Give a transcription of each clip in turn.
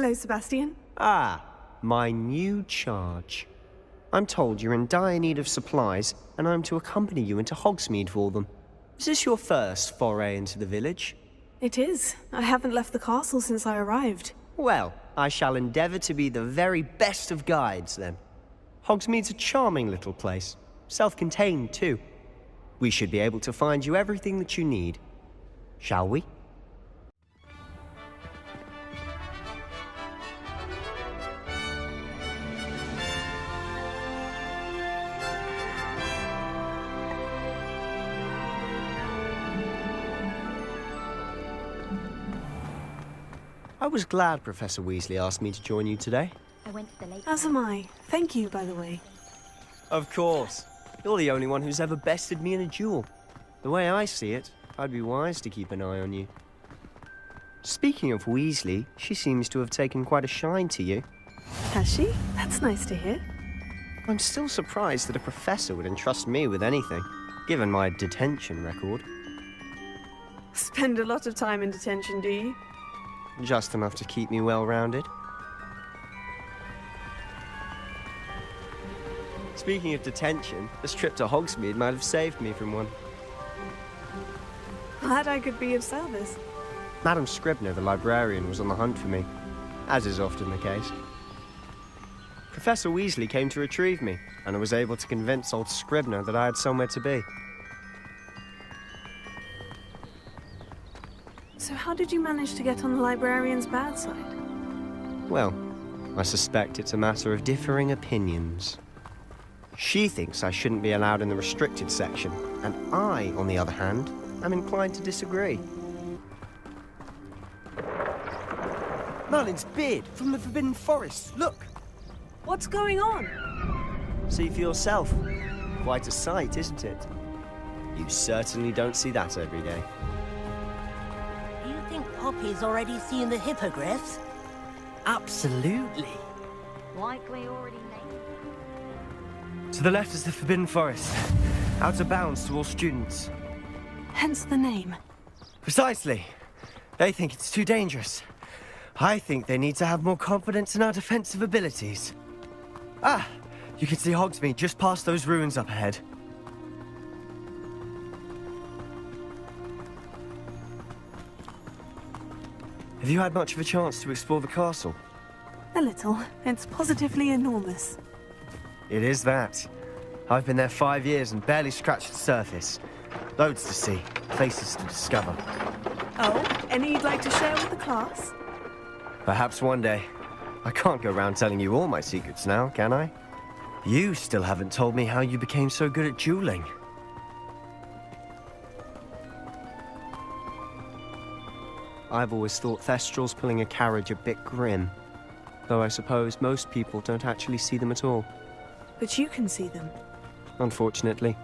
Hello, Sebastian. Ah, my new charge. I'm told you're in dire need of supplies, and I'm to accompany you into Hogsmeade for them. Is this your first foray into the village? It is. I haven't left the castle since I arrived. Well, I shall endeavour to be the very best of guides, then. Hogsmeade's a charming little place. Self-contained, too. We should be able to find you everything that you need. Shall we? I was glad Professor Weasley asked me to join you today. As am I. Thank you, by the way. Of course. You're the only one who's ever bested me in a duel. The way I see it, I'd be wise to keep an eye on you. Speaking of Weasley, she seems to have taken quite a shine to you. Has she? That's nice to hear. I'm still surprised that a professor would entrust me with anything, given my detention record. Spend a lot of time in detention, do you? Just enough to keep me well-rounded. Speaking of detention, this trip to Hogsmeade might have saved me from one. Glad I could be of service. Madam Scribner, the librarian, was on the hunt for me, as is often the case. Professor Weasley came to retrieve me, and I was able to convince old Scribner that I had somewhere to be. So how did you manage to get on the librarian's bad side? Well, I suspect it's a matter of differing opinions. She thinks I shouldn't be allowed in the restricted section, and I, on the other hand, am inclined to disagree. Merlin's beard from the Forbidden Forest, look! What's going on? See for yourself. Quite a sight, isn't it? You certainly don't see that every day. Do you think Poppy's already seen the hippogriffs? Absolutely. Likely already named. To the left is the Forbidden Forest. Out of bounds to all students. Hence the name. Precisely. They think it's too dangerous. I think they need to have more confidence in our defensive abilities. Ah, you can see Hogsmeade just past those ruins up ahead. Have you had much of a chance to explore the castle? A little. It's positively enormous. It is that. I've been there 5 years and barely scratched the surface. Loads to see, places to discover. Oh, any you'd like to share with the class? Perhaps one day. I can't go around telling you all my secrets now, can I? You still haven't told me how you became so good at dueling. I've always thought Thestrals pulling a carriage a bit grim. Though I suppose most people don't actually see them at all. But you can see them. Unfortunately.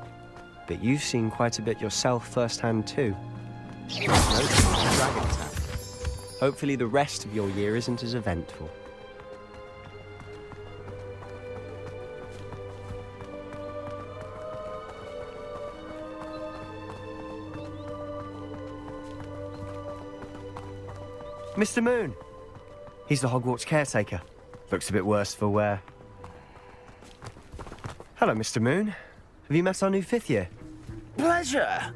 But you've seen quite a bit yourself firsthand too. Notice the dragon attack. Hopefully the rest of your year isn't as eventful. Mr. Moon. He's the Hogwarts caretaker. Looks a bit worse for wear. Hello, Mr. Moon. Have you met our new 5th year? Pleasure.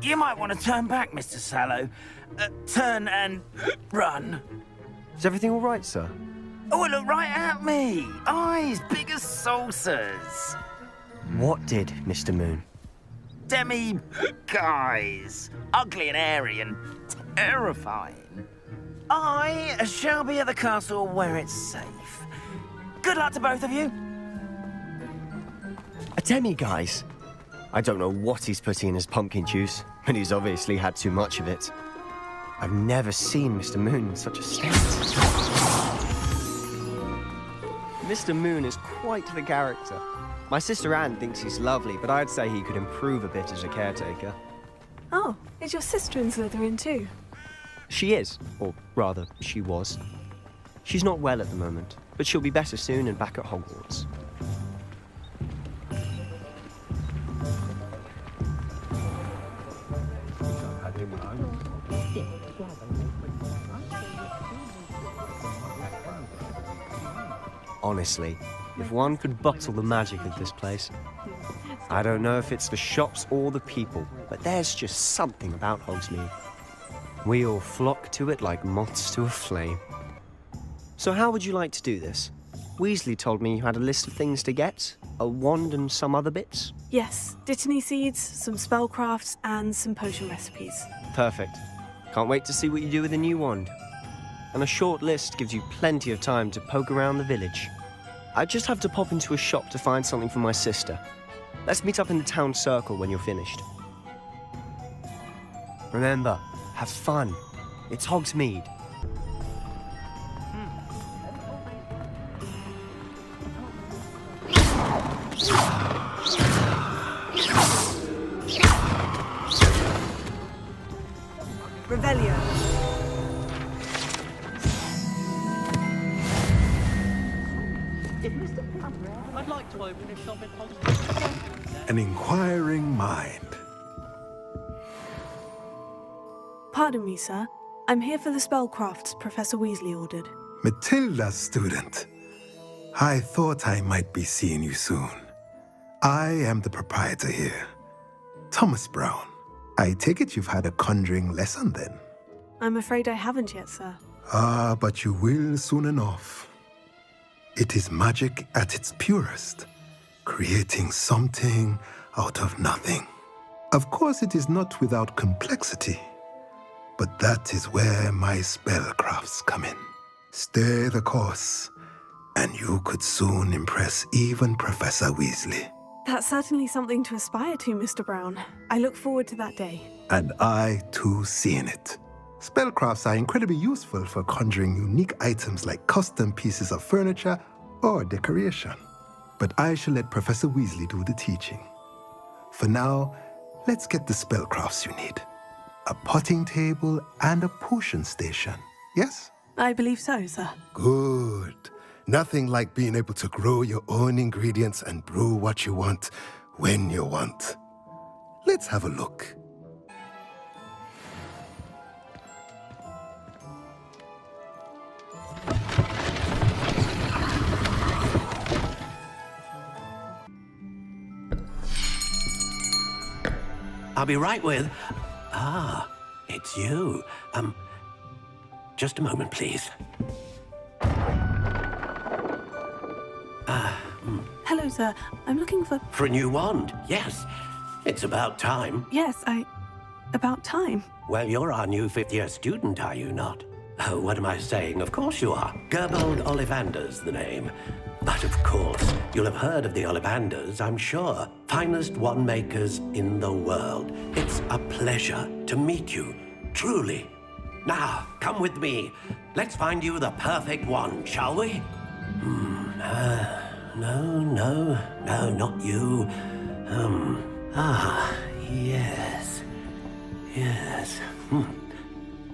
You might want to turn back, Mr. Sallow. Turn and run. Is everything all right, sir? Oh, look right at me. Eyes big as saucers. What did, Mr. Moon? Guys. Ugly and airy and terrifying. I shall be at the castle where it's safe. Good luck to both of you. A demi-guise? I don't know what he's putting in his pumpkin juice, but he's obviously had too much of it. I've never seen Mr. Moon in such a state. Mr. Moon is quite the character. My sister Anne thinks he's lovely, but I'd say he could improve a bit as a caretaker. Oh, is your sister in Slytherin too? She is, or rather, she was. She's not well at the moment, but she'll be better soon and back at Hogwarts. Honestly, if one could bottle the magic of this place. I don't know if it's the shops or the people, but there's just something about Hogsmeade. We all flock to it like moths to a flame. So how would you like to do this? Weasley told me you had a list of things to get, a wand and some other bits. Yes, dittany seeds, some spellcrafts, and some potion recipes. Perfect. Can't wait to see what you do with the new wand. And a short list gives you plenty of time to poke around the village. I just have to pop into a shop to find something for my sister. Let's meet up in the town circle when you're finished. Remember, have fun. It's Hogsmeade. Revelio. I'd like to open a shop in Hogsmeade. An inquiring mind. Pardon me, sir. I'm here for the spellcrafts Professor Weasley ordered. Matilda's student. I thought I might be seeing you soon. I am the proprietor here, Thomas Brown. I take it you've had a conjuring lesson then? I'm afraid I haven't yet, sir. Ah, but you will soon enough. It is magic at its purest, creating something out of nothing. Of course, it is not without complexity, but that is where my spellcrafts come in. Stay the course, and you could soon impress even Professor Weasley. That's certainly something to aspire to, Mr. Brown. I look forward to that day. And I, too, seeing it. Spellcrafts are incredibly useful for conjuring unique items like custom pieces of furniture or decoration. But I shall let Professor Weasley do the teaching. For now, let's get the spellcrafts you need. A potting table and a potion station, yes? I believe so, sir. Good. Nothing like being able to grow your own ingredients and brew what you want when you want. Let's have a look. I'll be right with... Ah, it's you. Just a moment, please. Hello, sir. I'm looking for... For a new wand, yes. It's about time. Yes, about time. Well, you're our new fifth-year student, are you not? Oh, what am I saying? Of course you are. Gerbold Ollivander's the name. But of course, you'll have heard of the Ollivanders, I'm sure. Finest wand makers in the world. It's a pleasure to meet you, truly. Now, come with me. Let's find you the perfect wand, shall we? No, not you. Yes.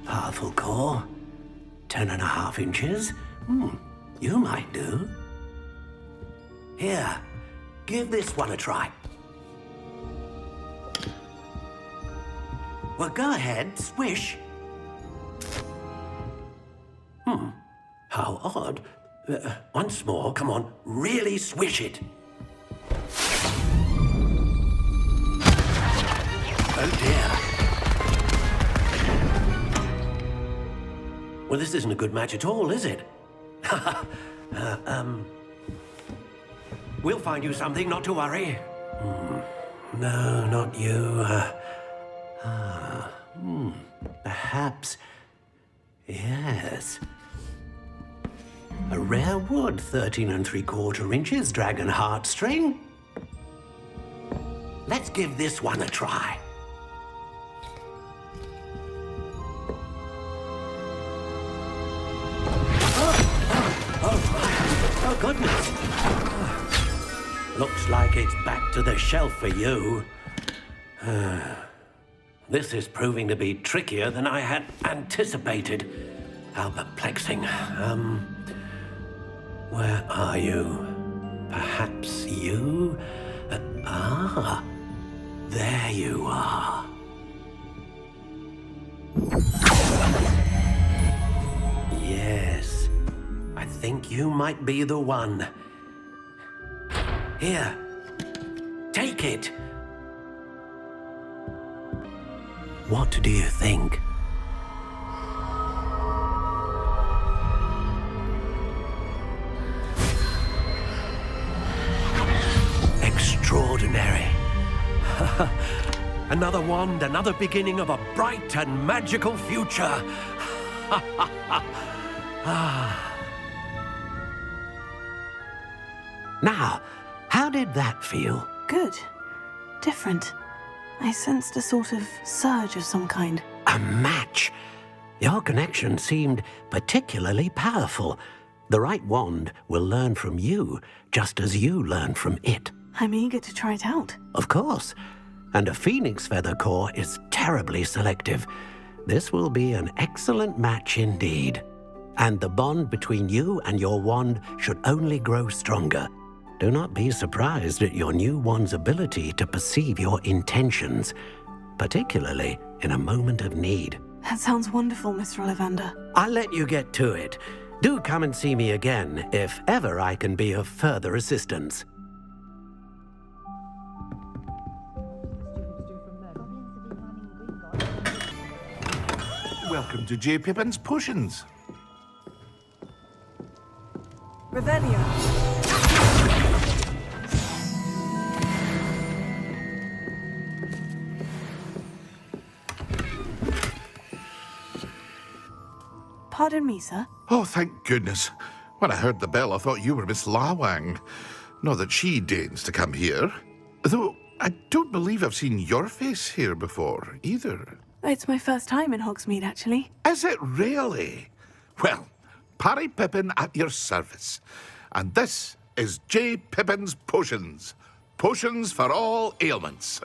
Powerful core. 10.5 inches. You might do. Here, give this one a try. Well, go ahead, swish. How odd. Once more, come on, really swish it. Oh dear. Well, this isn't a good match at all, is it? We'll find you something, not to worry. No, not you. Perhaps. Yes. A rare wood, 13 3/4 inches, dragon heartstring. Let's give this one a try. Oh, goodness. Looks like it's back to the shelf for you. This is proving to be trickier than I had anticipated. How perplexing. Where are you? Perhaps you? There you are. Yes, I think think you might be the one. Here, take it. What do you think? Extraordinary. Another wand, another beginning of a bright and magical future. Now, how did that feel? Good. Different. I sensed a sort of surge of some kind. A match. Your connection seemed particularly powerful. The right wand will learn from you, just as you learn from it. I'm eager to try it out. Of course. And a phoenix feather core is terribly selective. This will be an excellent match indeed. And the bond between you and your wand should only grow stronger. Do not be surprised at your new wand's ability to perceive your intentions, particularly in a moment of need. That sounds wonderful, Mr. Ollivander. I'll let you get to it. Do come and see me again if ever I can be of further assistance. Welcome to J. Pippin's Potions. Revelio. Pardon me, sir. Oh, thank goodness. When I heard the bell, I thought you were Miss Lawang. Not that she deigns to come here. Though, I don't believe I've seen your face here before, either. It's my first time in Hogsmeade, actually. Is it really? Well, Parry Pippin at your service. And this is J. Pippin's Potions. Potions for all ailments.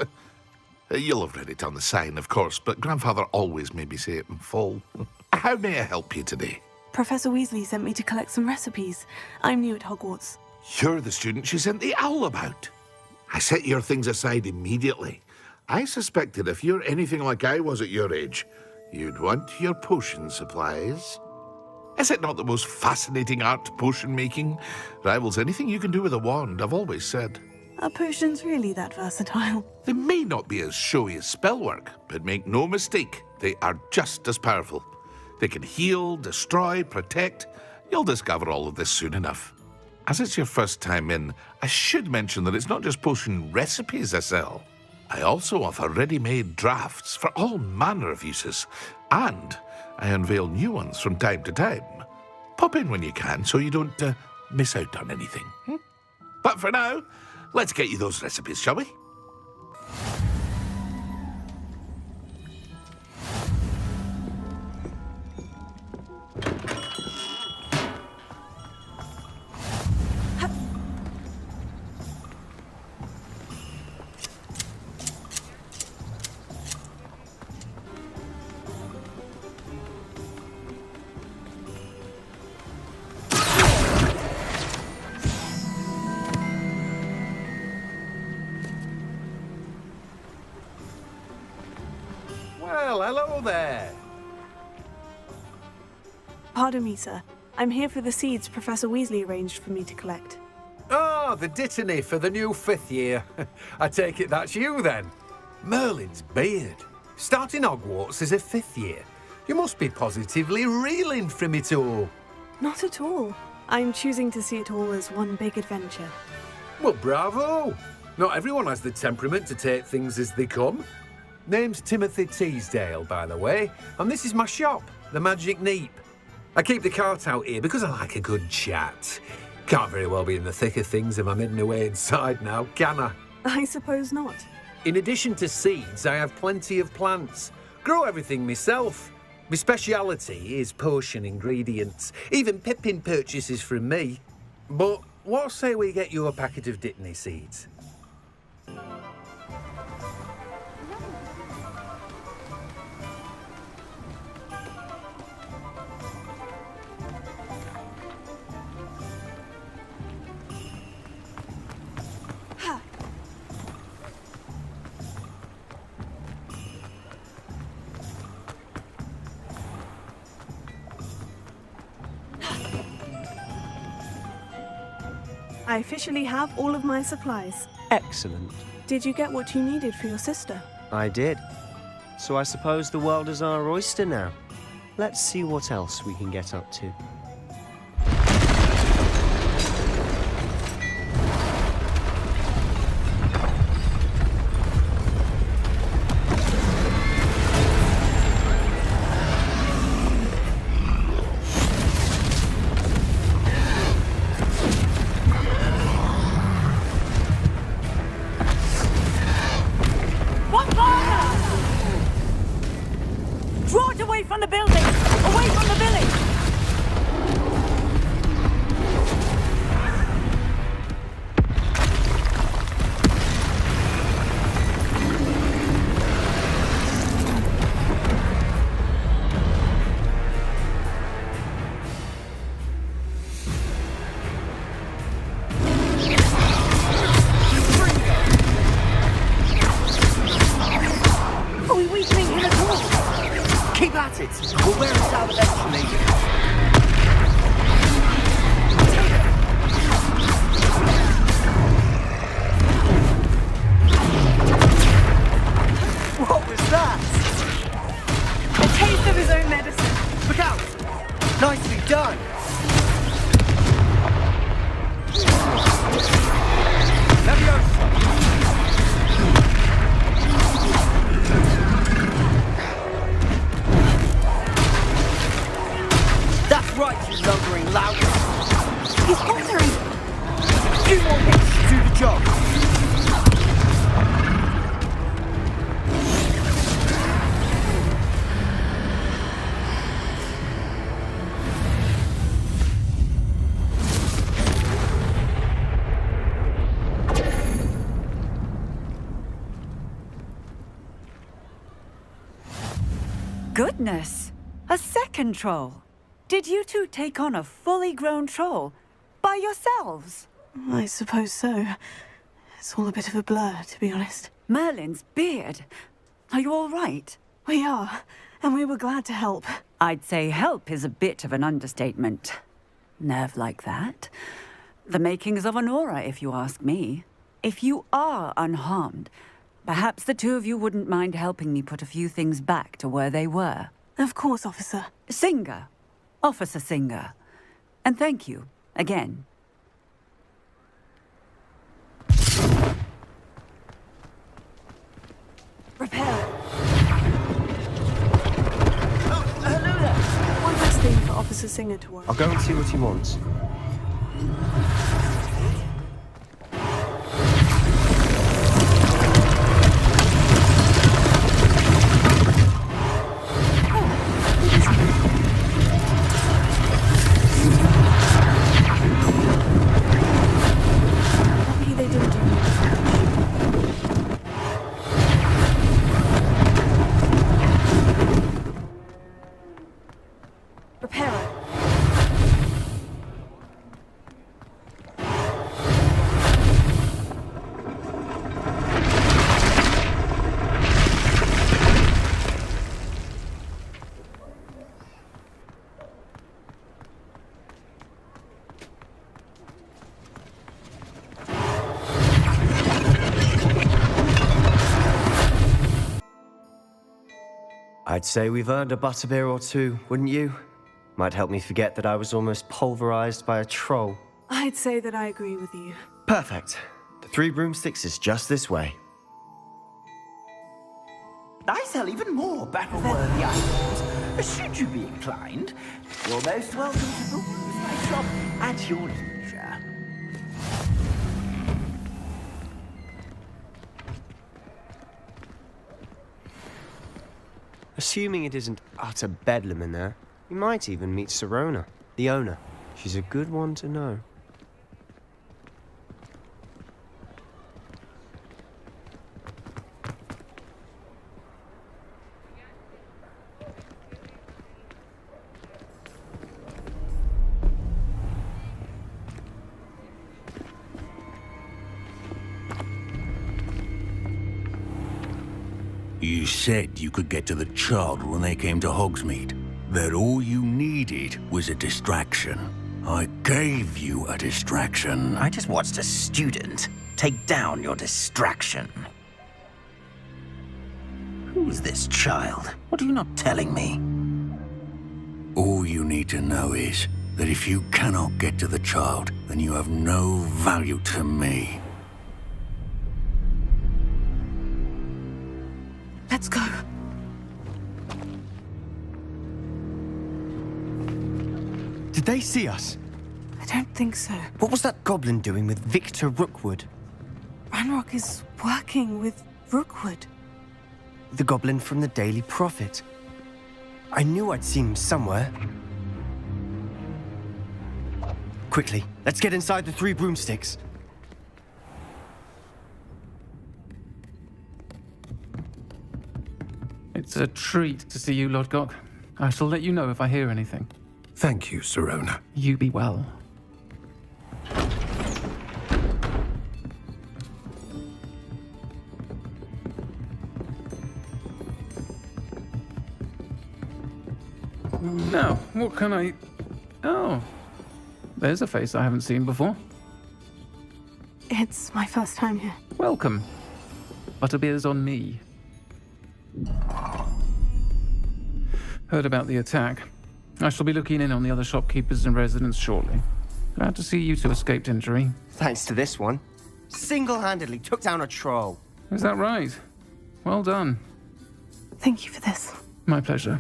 You'll have read it on the sign, of course, but Grandfather always made me say it in full. How may I help you today? Professor Weasley sent me to collect some recipes. I'm new at Hogwarts. You're the student she sent the owl about. I set your things aside immediately. I suspected if you're anything like I was at your age, you'd want your potion supplies. Is it not the most fascinating art, potion making? Rivals anything you can do with a wand, I've always said. Are potions really that versatile? They may not be as showy as spellwork, but make no mistake, they are just as powerful. They can heal, destroy, protect. You'll discover all of this soon enough. As it's your first time in, I should mention that it's not just potion recipes I sell. I also offer ready-made drafts for all manner of uses, and I unveil new ones from time to time. Pop in when you can so you don't miss out on anything. But for now, let's get you those recipes, shall we? Well, hello there. Pardon me, sir. I'm here for the seeds Professor Weasley arranged for me to collect. Ah, the dittany for the new 5th year. I take it that's you, then. Merlin's beard. Starting Hogwarts as a 5th year. You must be positively reeling from it all. Not at all. I'm choosing to see it all as one big adventure. Well, bravo. Not everyone has the temperament to take things as they come. Name's Timothy Teasdale, by the way, and this is my shop, the Magic Neep. I keep the cart out here because I like a good chat. Can't very well be in the thick of things if I'm hidden away inside now, can I? I suppose not. In addition to seeds, I have plenty of plants. Grow everything myself. My speciality is potion ingredients. Even Pippin purchases from me. But what say we get you a packet of dittany seeds? I officially have all of my supplies. Excellent. Did you get what you needed for your sister? I did. So I suppose the world is our oyster now. Let's see what else we can get up to. Draw it away from the building! Away from the village! Are we weakening him at all? Keep at it. We'll wear it out eventually. What was that? A taste of his own medicine. Look out! Nicely done! That's right, you lumbering lout! He's faltering. Few more hits to do the job! Goodness! A second troll! Did you two take on a fully grown troll? By yourselves? I suppose so. It's all a bit of a blur, to be honest. Merlin's beard. Are you all right? We are, and we were glad to help. I'd say help is a bit of an understatement. Nerve like that. The makings of an aura, if you ask me. If you are unharmed, perhaps the two of you wouldn't mind helping me put a few things back to where they were. Of course, officer. Singer. Officer Singer. And thank you, again. Repair. Hello there. One last thing for Officer Singer to worry. I'll go and see what he wants. Lucky they didn't do Repairer. I'd say we've earned a butterbeer or two, wouldn't you? Might help me forget that I was almost pulverized by a troll. I'd say that I agree with you. Perfect. The 3 broomsticks is just this way. I sell even more battle-worthy items. Should you be inclined, you're most welcome to peruse my shop at your leisure. Assuming it isn't utter bedlam in there, you might even meet Sirona, the owner. She's a good one to know. You said you could get to the child when they came to Hogsmeade. That all you needed was a distraction. I gave you a distraction. I just watched a student take down your distraction. Who's this child? What are you not telling me? All you need to know is that if you cannot get to the child, then you have no value to me. Let's go. Did they see us? I don't think so. What was that goblin doing with Victor Rookwood? Ranrock is working with Rookwood. The goblin from the Daily Prophet. I knew I'd seen him somewhere. Quickly, let's get inside the 3 broomsticks. It's a treat to see you, Lodgok. I shall let you know if I hear anything. Thank you, Sirona. You be well. Now, what can I... Oh, there's a face I haven't seen before. It's my first time here. Welcome. Butterbeer's on me. Heard about the attack. I shall be looking in on the other shopkeepers and residents shortly. Glad to see you two escaped injury. Thanks to this one. Single-handedly took down a troll. Is that right? Well done. Thank you for this. My pleasure.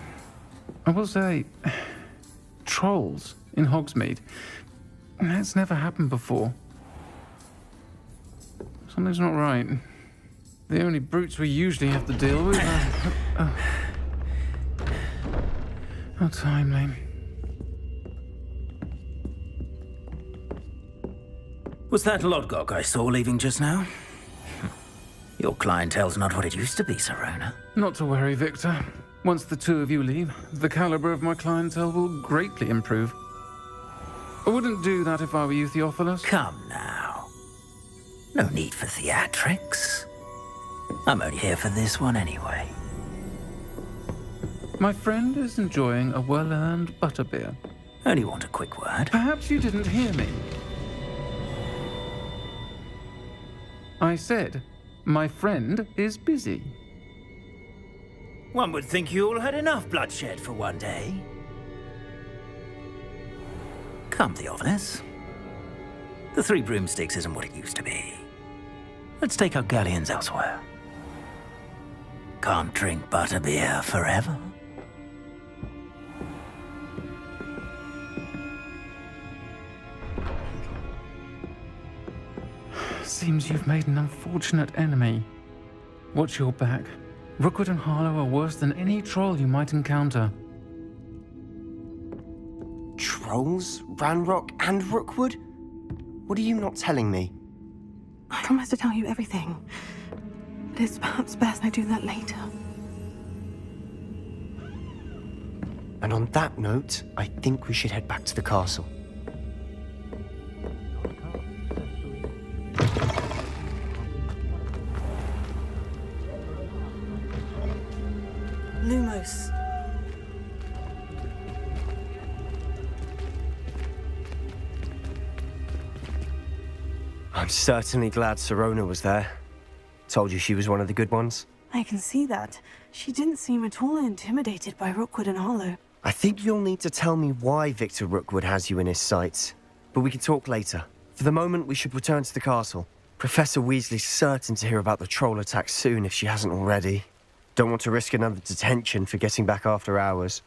I will say, trolls in Hogsmeade. That's never happened before. Something's not right. The only brutes we usually have to deal with are... How timely. Was that Lodgok I saw leaving just now? Your clientele's not what it used to be, Sirona. Not to worry, Victor. Once the 2 of you leave, the caliber of my clientele will greatly improve. I wouldn't do that if I were you, Theophilus. Come now. No need for theatrics. I'm only here for this one anyway. My friend is enjoying a well-earned butterbeer. Only want a quick word. Perhaps you didn't hear me. I said, my friend is busy. One would think you all had enough bloodshed for one day. Come, Theophilus. The 3 broomsticks isn't what it used to be. Let's take our galleons elsewhere. Can't drink butterbeer forever. Seems you've made an unfortunate enemy. Watch your back. Rookwood and Harlow are worse than any troll you might encounter. Trolls? Ranrock and Rookwood? What are you not telling me? I promise to tell you everything. But it's perhaps best I do that later. And on that note, I think we should head back to the castle. Lumos. I'm certainly glad Sirona was there. Told you she was one of the good ones. I can see that. She didn't seem at all intimidated by Rookwood and Harlow. I think you'll need to tell me why Victor Rookwood has you in his sights. But we can talk later. For the moment, we should return to the castle. Professor Weasley's certain to hear about the troll attack soon if she hasn't already. Don't want to risk another detention for getting back after hours.